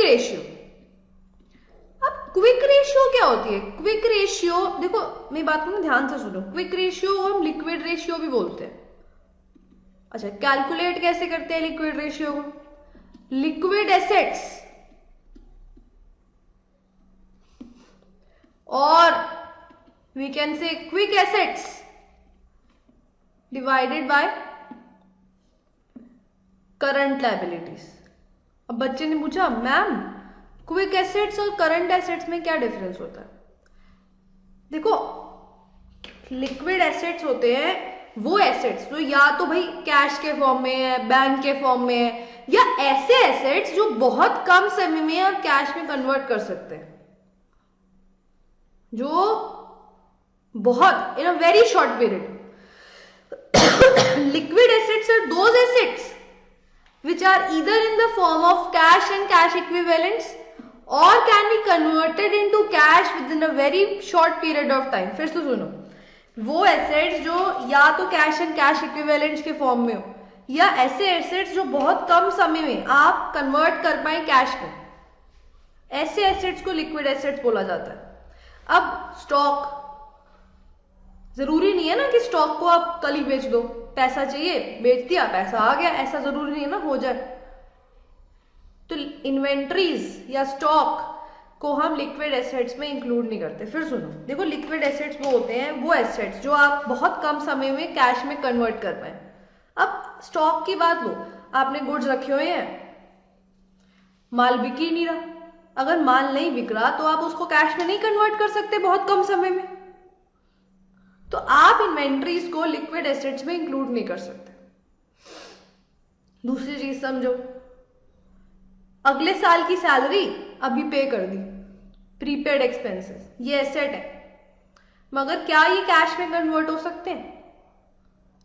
Ratio. अब quick ratio क्या होती है? क्विक रेशियो, देखो मेरी बात को ना ध्यान से सुनो। क्विक रेशियो को हम लिक्विड रेशियो भी बोलते हैं। अच्छा, कैलकुलेट कैसे करते हैं लिक्विड रेशियो को? लिक्विड एसेट्स और we can say quick assets divided by current liabilities. अब बच्चे ने पूछा मैम क्विक एसेट्स और करंट एसेट्स में क्या डिफरेंस होता है? देखो, लिक्विड एसेट्स होते हैं वो एसेट्स जो या तो भाई कैश के फॉर्म में है, बैंक के फॉर्म में है, या ऐसे एसेट्स जो बहुत कम समय में आप कैश में कन्वर्ट कर सकते हैं, जो बहुत in a very short period. Liquid assets are those assets which are either in the form of cash and cash equivalents or can be converted into cash within a very short period of time। फिर से सुनो, वो assets जो या तो cash and cash equivalents के form में हो, या ऐसे एसेट्स जो बहुत कम समय में आप कन्वर्ट कर पाए कैश में, ऐसे एसेट्स को लिक्विड एसेट्स बोला जाता है। अब स्टॉक, जरूरी नहीं है ना कि स्टॉक को आप कल ही बेच दो, पैसा चाहिए बेच दिया पैसा आ गया, ऐसा जरूरी नहीं है ना हो जाए। तो इन्वेंट्रीज या स्टॉक को हम लिक्विड एसेट्स में इंक्लूड नहीं करते। फिर सुनो, देखो लिक्विड एसेट्स वो होते हैं वो एसेट्स जो आप बहुत कम समय में कैश में कन्वर्ट कर पाए। अब स्टॉक की बात लो, आपने गुड्स रखे हुए हैं, माल बिक ही नहीं रहा। अगर माल नहीं बिक रहा तो आप उसको कैश में नहीं कन्वर्ट कर सकते बहुत कम समय में, तो आप इन्वेंट्रीज को लिक्विड एसेट्स में इंक्लूड नहीं कर सकते। दूसरी चीज समझो, अगले साल की सैलरी अभी पे कर दी, प्रीपेड एक्सपेंसेस, ये एसेट है, मगर क्या ये कैश में कन्वर्ट हो सकते हैं?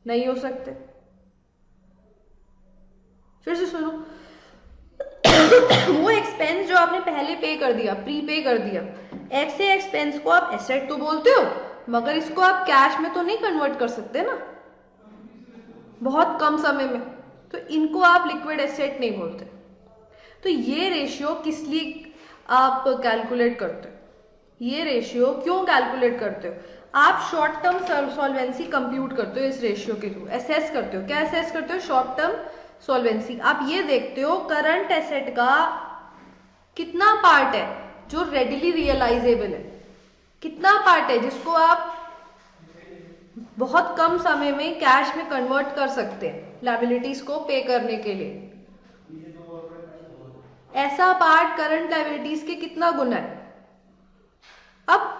नहीं हो सकते। फिर से सुनो, वो एक्सपेंस जो आपने पहले पे कर दिया, प्री पे कर दिया, ऐसे एक्सपेंस को आप एसेट तो बोलते हो, मगर इसको आप कैश में तो नहीं कन्वर्ट कर सकते ना बहुत कम समय में, तो इनको आप लिक्विड एसेट नहीं बोलते। तो ये रेशियो किस लिए आप कैलकुलेट करते हो? ये रेशियो क्यों कैलकुलेट करते हो? आप शॉर्ट टर्म सॉल्वेंसी कंप्यूट करते हो इस रेशियो के थ्रू, असेस करते हो। क्या असेस करते हो? Short term solvency. आप ये देखते हो करंट एसेट का कितना पार्ट है जो रेडिली रियलाइजेबल है, कितना पार्ट है जिसको आप बहुत कम समय में कैश में कन्वर्ट कर सकते हैं लायबिलिटीज को पे करने के लिए। ऐसा पार्ट करंट लायबिलिटीज के कितना गुना है? अब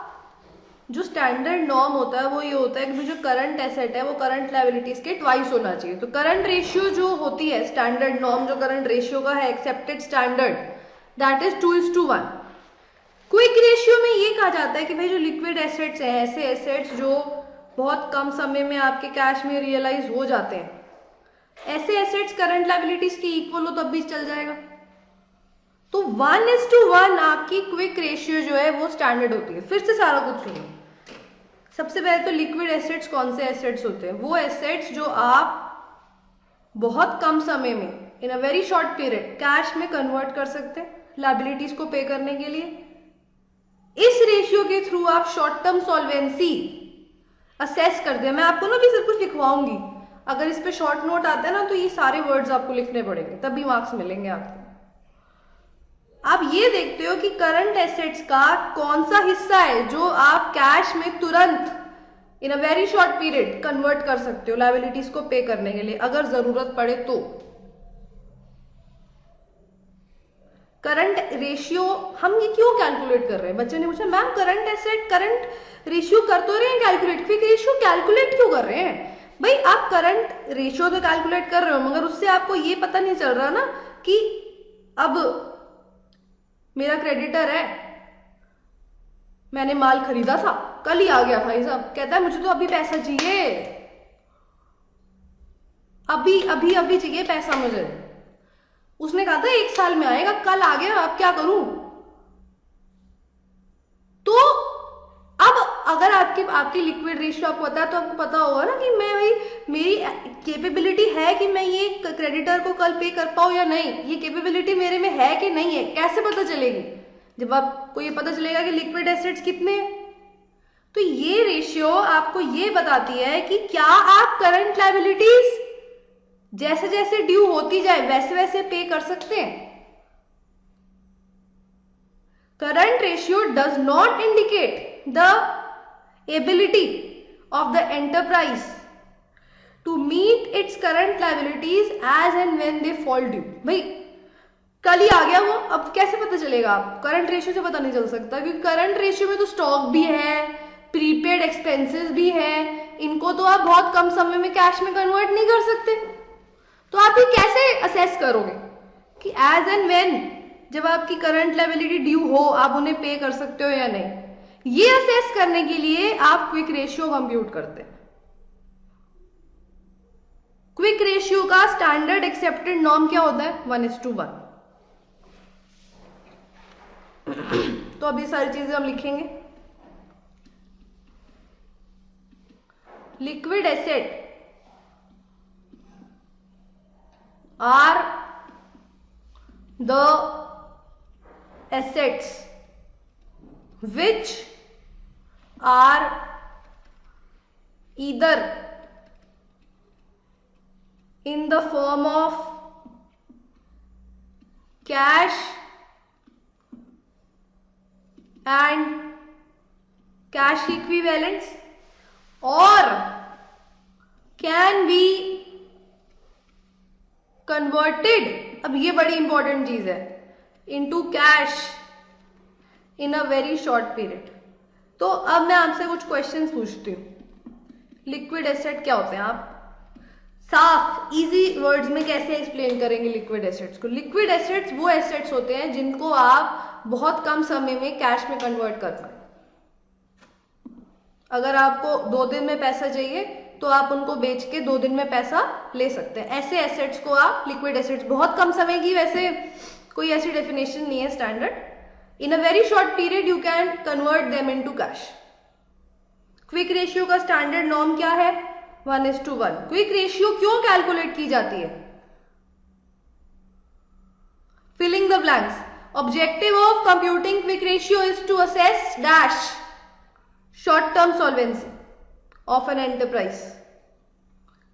जो स्टैंडर्ड नॉर्म होता है वो ये होता है कि जो करंट एसेट है वो करंट लायबिलिटीज के ट्वाइस होना चाहिए। तो करंट रेशियो जो होती है, स्टैंडर्ड नॉर्म जो करंट रेशियो का है, accepted standard, that is 2:1। Quick ratio में ये कहा जाता है कि भाई जो लिक्विड एसेट्स हैं, ऐसे एसेट्स जो बहुत कम समय में आपके कैश में रियलाइज हो जाते हैं, ऐसे एसेट्स करंट लायबिलिटीज के इक्वल हो तब भी चल जाएगा। तो 1:1 आपकी क्विक रेशियो जो है वो स्टैंडर्ड होती है। फिर से सारा कुछ सुनो। सबसे पहले तो लिक्विड एसेट्स कौन से एसेट्स होते हैं? वो एसेट्स जो आप बहुत कम समय में, in a very short period, cash में कन्वर्ट कर सकते हैं लायबिलिटीज को पे करने के लिए। इस रेशियो के थ्रू आप शॉर्ट टर्म सॉल्वेंसी असेस करते हैं। मैं आपको ना भी सब कुछ लिखवाऊंगी, अगर इस पे शॉर्ट नोट आता है ना तो ये सारे वर्ड्स आपको लिखने पड़ेंगे, तभी मार्क्स मिलेंगे आपको। आप ये देखते हो कि करंट एसेट्स का कौन सा हिस्सा है जो आप कैश में तुरंत in a very short period convert कर सकते हो लायबिलिटीज को पे करने के लिए, अगर जरूरत पड़े तो। करंट रेशियो हम ये क्यों कैलकुलेट कर रहे हैं? बच्चे ने पूछा ma'am current asset current ratio कर तो रहे हैं कैलकुलेट, क्विक रेशियो कैलकुलेट क्यों कर रहे हैं? भाई आप करंट रेशियो तो कैलकुलेट कर रहे हो, मगर उससे आपको ये पता नहीं चल रहा ना कि अब मेरा क्रेडिटर है, मैंने माल खरीदा था, कल ही आ गया भाई साहब, कहता है मुझे तो अभी पैसा चाहिए, अभी अभी अभी चाहिए पैसा मुझे। उसने कहा था 1 साल में आएगा, कल आ गया, अब क्या करूं? तो अब अगर आपकी लिक्विड रेशियो आपको पता है तो आपको पता होगा ना कि मैं भाई मेरी कैपेबिलिटी है कि मैं ये क्रेडिटर को कल पे कर पाऊँ या नहीं, ये कैपेबिलिटी मेरे में है कि नहीं है, कैसे पता चलेगी? जब आपको ये पता चलेगा कि लिक्विड एसेट्स कितने हैं। तो ये रेशियो आपको ये बताती है कि क्या आप करंट लायबिलिटीज जैसे जैसे ड्यू होती जाए वैसे वैसे पे कर सकते हैं। Current ratio does not indicate the ability of the enterprise to meet its current liabilities as and when they fall due. भाई कल ही आ गया वो, अब कैसे पता चलेगा? आप करंट रेशियो से पता नहीं चल सकता, क्योंकि करंट रेशियो में तो स्टॉक भी है, प्रीपेड एक्सपेंसेस भी है, इनको तो आप बहुत कम समय में कैश में कन्वर्ट नहीं कर सकते। तो आप ये कैसे असेस करोगे कि एज एंड व्हेन जब आपकी करंट लायबिलिटी ड्यू हो आप उन्हें पे कर सकते हो या नहीं? ये असेस करने के लिए आप क्विक रेशियो कंप्यूट करते हैं। क्विक रेशियो का स्टैंडर्ड एक्सेप्टेड नॉर्म क्या होता है? 1:1। तो अब ये सारी चीजें हम लिखेंगे। Liquid asset are the assets which are either in the form of cash and cash equivalents or can be converted, अब ये बड़ी इंपॉर्टेंट चीज है, into cash in a very short period. तो अब मैं आपसे कुछ क्वेश्चंस पूछती हूँ। लिक्विड एसेट क्या होते हैं? आप साफ इजी वर्ड्स में कैसे एक्सप्लेन करेंगे लिक्विड एसेट्स को? लिक्विड एसेट्स वो एसेट्स होते हैं जिनको आप बहुत कम समय में कैश में कन्वर्ट कर पाए। अगर आपको 2 दिन में पैसा चाहिए तो आप उनको बेच के 2 दिन में पैसा ले सकते हैं। ऐसे एसेट्स को आप लिक्विड एसेट्स, बहुत कम समय की, वैसे कोई ऐसी डेफिनेशन नहीं है standard. In a very short period you can convert them into cash. Quick ratio का स्टैंडर्ड नॉर्म क्या है? 1:1। क्विक रेशियो क्यों कैलकुलेट की जाती है? Filling the blanks. Objective of computing quick ratio is to assess dash short term solvency of an enterprise.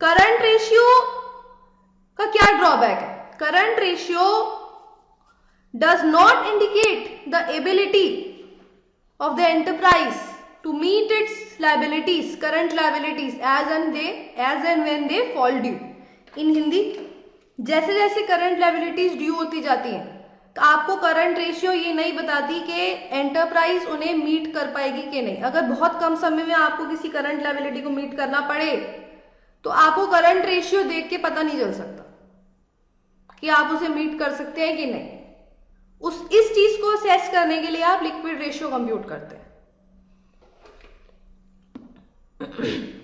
Current ratio का क्या drawback है? Current ratio does not indicate the ability of the enterprise to meet its liabilities, current liabilities as and when they fall due. In Hindi, जैसे जैसे current liabilities due होती जाती हैं, आपको current ratio ये नहीं बताती कि एंटरप्राइज उन्हें मीट कर पाएगी कि नहीं। अगर बहुत कम समय में आपको किसी करंट लायबिलिटी को मीट करना पड़े तो आपको करंट रेशियो देख के पता नहीं चल सकता कि आप उसे मीट कर सकते हैं कि नहीं। इस चीज को असेस करने के लिए आप लिक्विड रेशियो कंप्यूट करते हैं।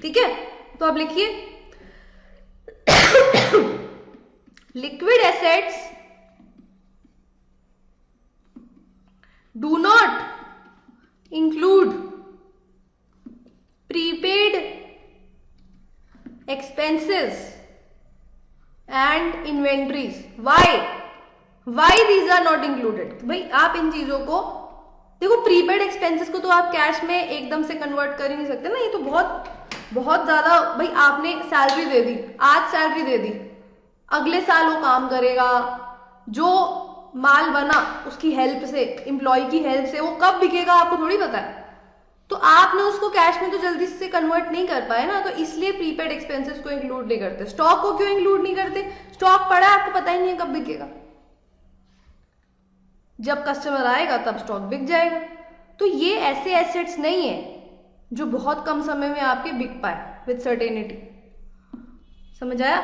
ठीक है, तो अब लिखिए liquid assets do not include prepaid expenses and inventories. Why these are not included? भाई आप इन चीजों को देखो, प्रीपेड एक्सपेंसेस को तो आप कैश में एकदम से कन्वर्ट कर ही नहीं सकते ना, ये तो बहुत ज्यादा। भाई आपने सैलरी दे दी, आज सैलरी दे दी, अगले साल वो काम करेगा, जो माल बना उसकी हेल्प से, एम्प्लॉय की हेल्प से, वो कब बिकेगा आपको थोड़ी पता है। तो आपने उसको कैश में तो जल्दी से कन्वर्ट नहीं कर पाए ना, तो इसलिए प्रीपेड एक्सपेंसेस को इंक्लूड नहीं करते। स्टॉक को क्यों इंक्लूड नहीं करते? स्टॉक पड़ा है, आपको पता ही नहीं है कब बिकेगा, जब कस्टमर आएगा तब स्टॉक बिक जाएगा। तो ये ऐसे एसेट्स नहीं है जो बहुत कम समय में आपके बिक पाए विद सर्टेनिटी। समझ आया?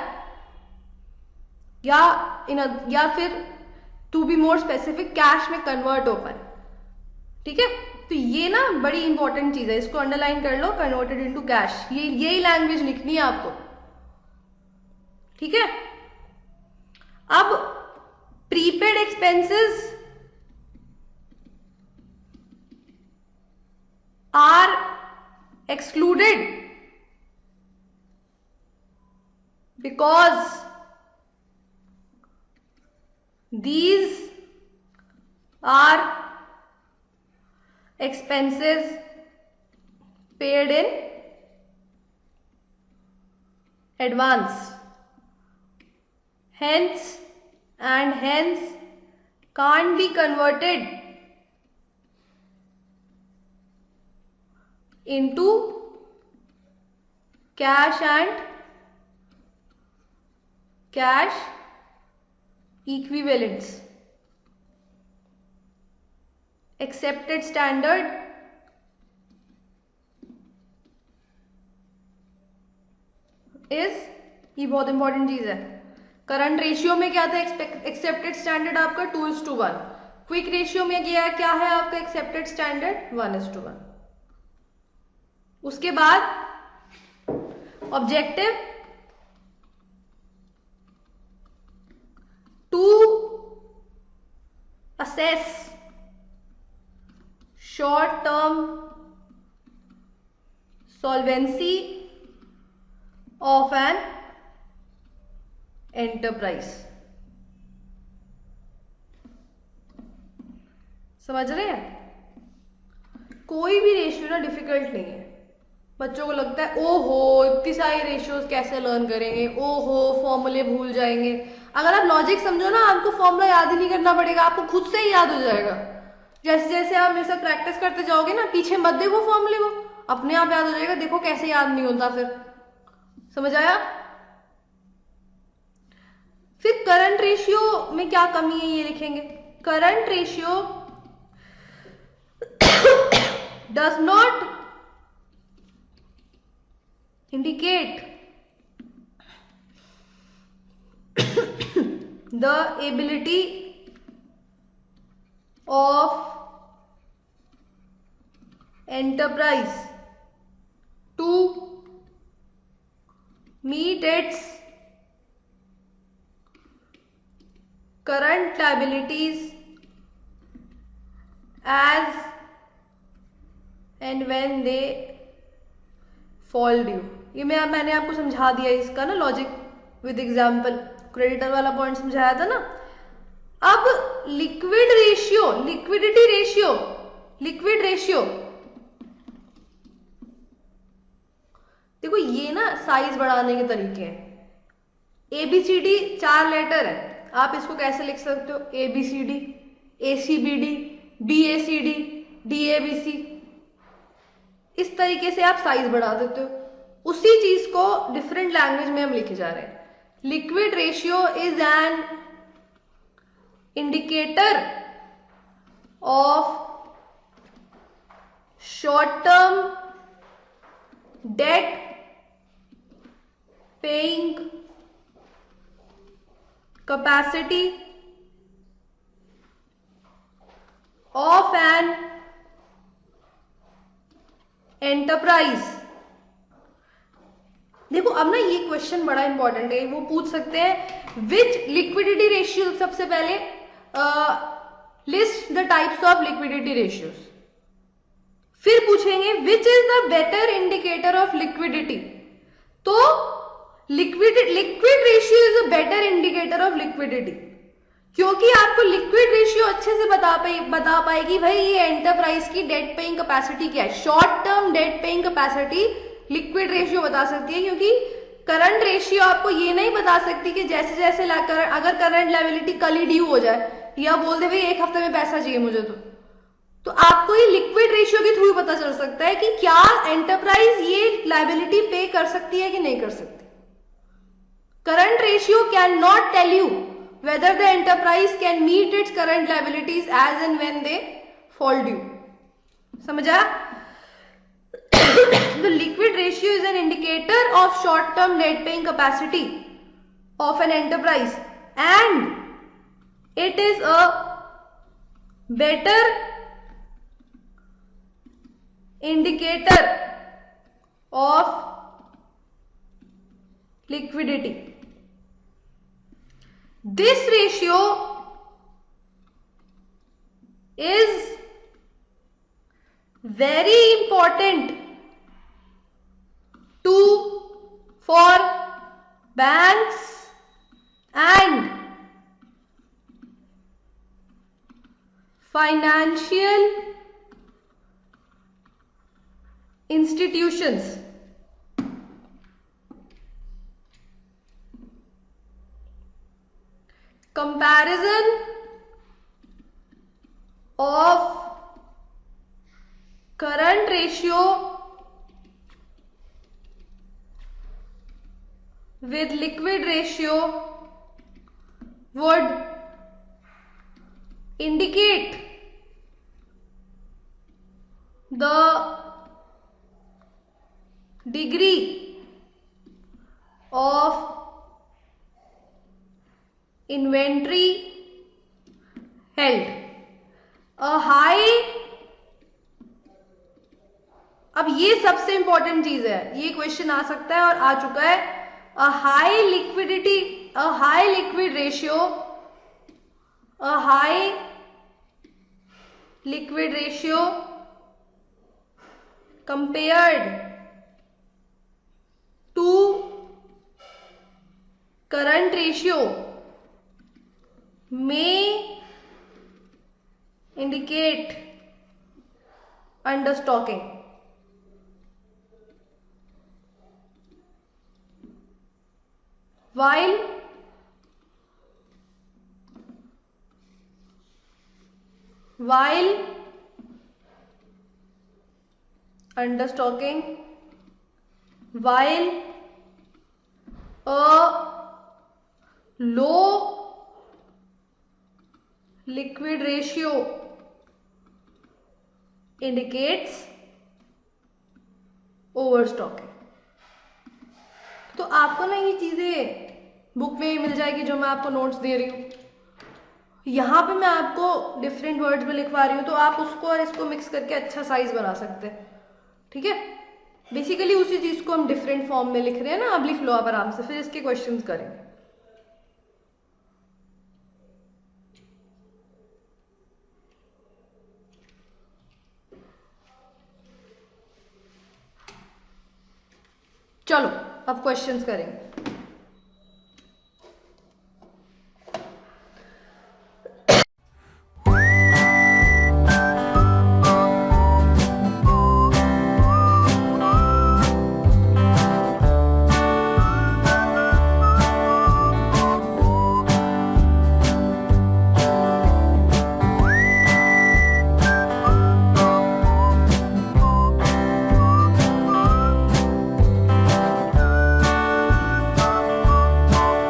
या फिर to be more specific, cash में कन्वर्ट हो पाए। ठीक है, तो ये ना बड़ी इंपॉर्टेंट चीज है, इसको अंडरलाइन कर लो, कन्वर्टेड इनटू कैश। यही लैंग्वेज लिखनी है आपको। ठीक है, अब prepaid expenses are excluded because these are expenses paid in advance, hence can't be converted into cash and cash equivalents. Accepted standard is, ये बहुत इंपॉर्टेंट चीज है। करंट रेशियो में क्या था एक्सेप्टेड स्टैंडर्ड आपका 2:1। क्विक रेशियो में क्या है आपका एक्सेप्टेड स्टैंडर्ड 1:1। उसके बाद objective to assess short term solvency of an enterprise। समझ रहे हैं? कोई भी रेशियो ना डिफिकल्ट नहीं है। बच्चों को लगता है ओहो इतनी सारी रेशियोज कैसे लर्न करेंगे, ओहो फॉर्मूले भूल जाएंगे। अगर आप लॉजिक समझो ना, आपको फॉर्मूला याद ही नहीं करना पड़ेगा, आपको खुद से ही याद हो जाएगा। जैसे जैसे आप मेरे साथ प्रैक्टिस करते जाओगे ना, पीछे मत देखो फॉर्मूले को, अपने आप याद हो जाएगा। देखो कैसे याद नहीं होता फिर। समझ आया? फिर करंट रेशियो में क्या कमी है ये लिखेंगे। Current ratio does not indicate the ability of enterprise to meet its current liabilities as and when they fall due। ये मैंने आपको समझा दिया इसका ना लॉजिक विद एग्जांपल। क्रेडिटर वाला पॉइंट समझाया था ना। अब liquid ratio, liquidity ratio, liquid ratio, देखो ये ना साइज बढ़ाने के तरीके हैं। ABCD 4 लेटर है, आप इसको कैसे लिख सकते हो? ABCD, ACBD, BACD, DABC, इस तरीके से आप साइज बढ़ा देते हो। उसी चीज को डिफरेंट लैंग्वेज में हम लिखे जा रहे हैं। Liquid ratio is an indicator of short term debt paying capacity of an enterprise। देखो अब ना ये क्वेश्चन बड़ा इंपॉर्टेंट है, वो पूछ सकते हैं विच लिक्विडिटी रेशियो। सबसे पहले list the types of liquidity ratios. फिर पूछेंगे which is the better indicator of liquidity. तो liquid ratio is a better indicator of liquidity, क्योंकि आपको लिक्विड रेशियो अच्छे से बता पाएगी भाई ये एंटरप्राइज की डेट पेइंग कैपेसिटी क्या है। Short term debt paying capacity liquid ratio बता सकती है, क्योंकि करंट रेशियो आपको ये नहीं बता सकती कि जैसे जैसे अगर करंट लायबिलिटी कल ही ड्यू हो जाए या बोल दे भाई 1 हफ्ते में पैसा चाहिए मुझे, तो आपको ये लिक्विड रेशियो के थ्रू पता चल सकता है कि क्या एंटरप्राइज ये लायबिलिटी पे कर सकती है कि नहीं कर सकती। Current ratio cannot tell you whether the enterprise can meet its current liabilities as and when they fall due। समझा? The liquid ratio is an indicator of short-term debt paying capacity of an enterprise, and it is a better indicator of liquidity। This ratio is very important 2 for banks and financial institutions. Comparison of current ratio with liquid ratio would indicate the degree of inventory held. A high, अब ये सबसे important चीज है, ये question आ सकता है और आ चुका है. A high liquid ratio compared to current ratio may indicate understocking. While understocking, while a low liquid ratio indicates overstocking. तो आपको ना ये चीजें बुक में मिल जाएगी जो मैं आपको नोट्स दे रही हूँ. यहाँ पे मैं आपको डिफरेंट वर्ड्स में लिखवा रही हूँ, तो आप उसको और इसको मिक्स करके अच्छा साइज बना सकते हैं. ठीक है, बेसिकली उसी चीज को हम डिफरेंट फॉर्म में लिख रहे हैं ना. अब लिख लो आप आराम से, फिर इसके क्वेश्चंस करेंगे. चलो अब क्वेश्चंस करेंगे.